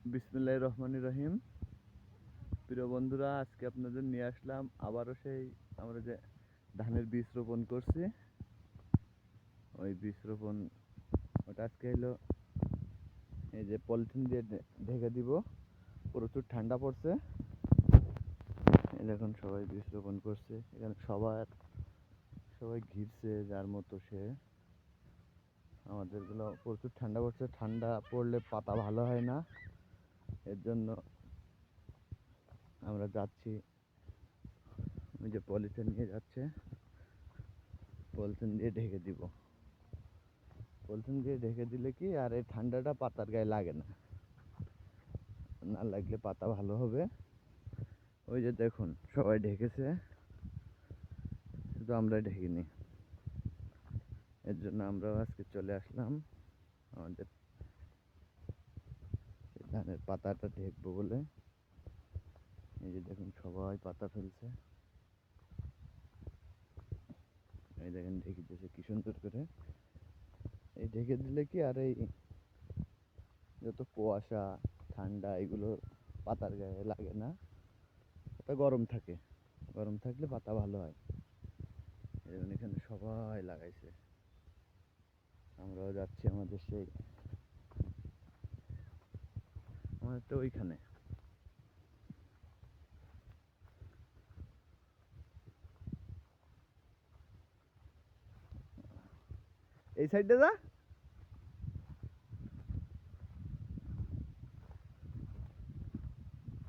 বিসমিল্লাহির রহমানির রহিম। প্রিয় বন্ধুরা, আজকে আপনাদের নিয়ে আসলাম আবারও সেই আমরা যে ধানের বীজ রোপণ করছি, ওই বীজ রোপণ ওটা আজকে হলো এই যে পলিথিন দিয়ে ঢেকে দিব। প্রচুর ঠান্ডা পড়ছে, এই দেখুন সবাই বীজ রোপণ করছে। এখানে সবাই ঘিরছে যার মতো সে। আমাদেরগুলো প্রচুর ঠান্ডা পড়ছে, ঠান্ডা পড়লে পাতা ভালো হয় না, এর জন্য আমরা যাচ্ছি। ওই যে পলিথিন নিয়ে যাচ্ছে, পলিথিন দিয়ে ঢেকে দিব। পলিথিন দিয়ে ঢেকে দিলে কি আর এই ঠান্ডাটা পাতার গায়ে লাগে না, না লাগলে পাতা ভালো হবে। ওই যে দেখুন সবাই ঢেকেছে, শুধু আমরা ঢেকিনি। এর জন্য আমরাও আজকে চলে আসলাম আমাদের ধানের পাতাটা ঢেকবো বলে। এই যে দেখুন সবাই পাতা ফেলছে, এই দেখেন ঢেকে দিয়েছে কি সুন্দর করে। এই ঢেকে দিলে কি আর এই যত কুয়াশা ঠান্ডা এগুলো পাতার গায়ে লাগে না, পাতা গরম থাকে। গরম থাকলে পাতা ভালো হয়। এবং এখানে সবাই লাগাইছে, আমরাও যাচ্ছি আমাদের সেই আমাদের তো ওইখানে। এই সাইডে যা,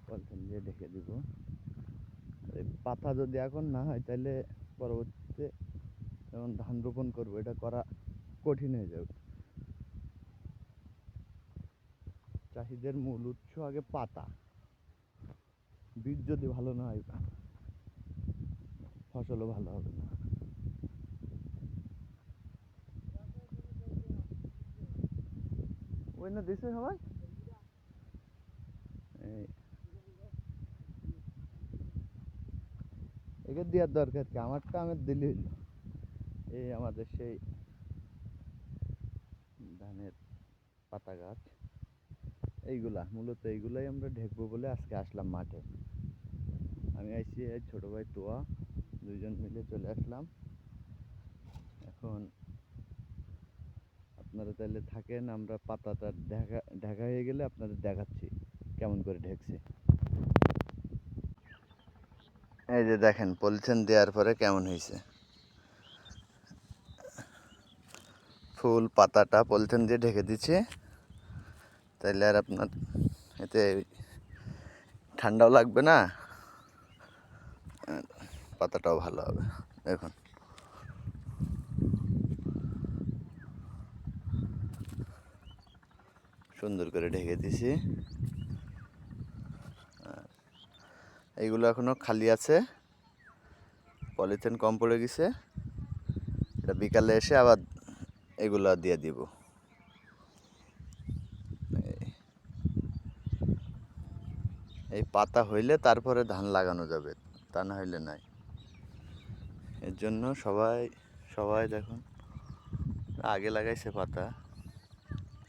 পলিথিন দিয়ে ঢেকে দিব। এই পাতা যদি এখন না হয় তাহলে পরবর্তীতে যখন ধান রোপণ করবো এটা করা কঠিন হয়ে যাবে। চাষিদের মূল উৎস আগে পাতা, বীজ যদি ভালো না হয় ফসলও ভালো হবে না। ওই না দিছে সবাই, একে দেওয়ার দরকার কি, আমারটা আমার দিলে হইল। এই আমাদের সেই ধানের পাতা গাছ, এইগুলা মূলত এইগুলাই আমরা ঢেকবো বলে আজকে আসলাম মাঠে। আমি আইছি এই ছোট ভাই তোয়া, দুইজন মিলে চলে আসলাম। এখন আপনারা তাহলে থাকেন, আমরা পাতাটা ঢাকা হয়ে গেলে আপনাদের দেখাচ্ছি কেমন করে ঢেকছে। এই যে দেখেন পলিথিন দেওয়ার পরে কেমন হয়েছে, ফুল পাতাটা পলিথিন দিয়ে ঢেকে দিচ্ছে। তাইলে আর আপনার এতে ঠান্ডাও লাগবে না, পাতাটাও ভালো হবে। দেখুন সুন্দর করে ঢেকে দিছি। এইগুলো এখনো খালি আছে, পলিথিন কম পড়ে গেছে। এটা বিকালে এসে আবার এগুলো দিয়ে দিব। এই পাতা হইলে তারপরে ধান লাগানো যাবে, তা না হইলে নাই। এর জন্য সবাই সবাই দেখুন আগে লাগাইছে পাতা,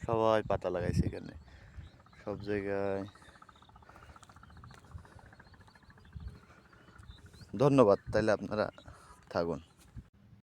সবাই পাতা লাগাইছে এখানে সব জায়গায়। ধন্যবাদ, তাহলে আপনারা থাকুন।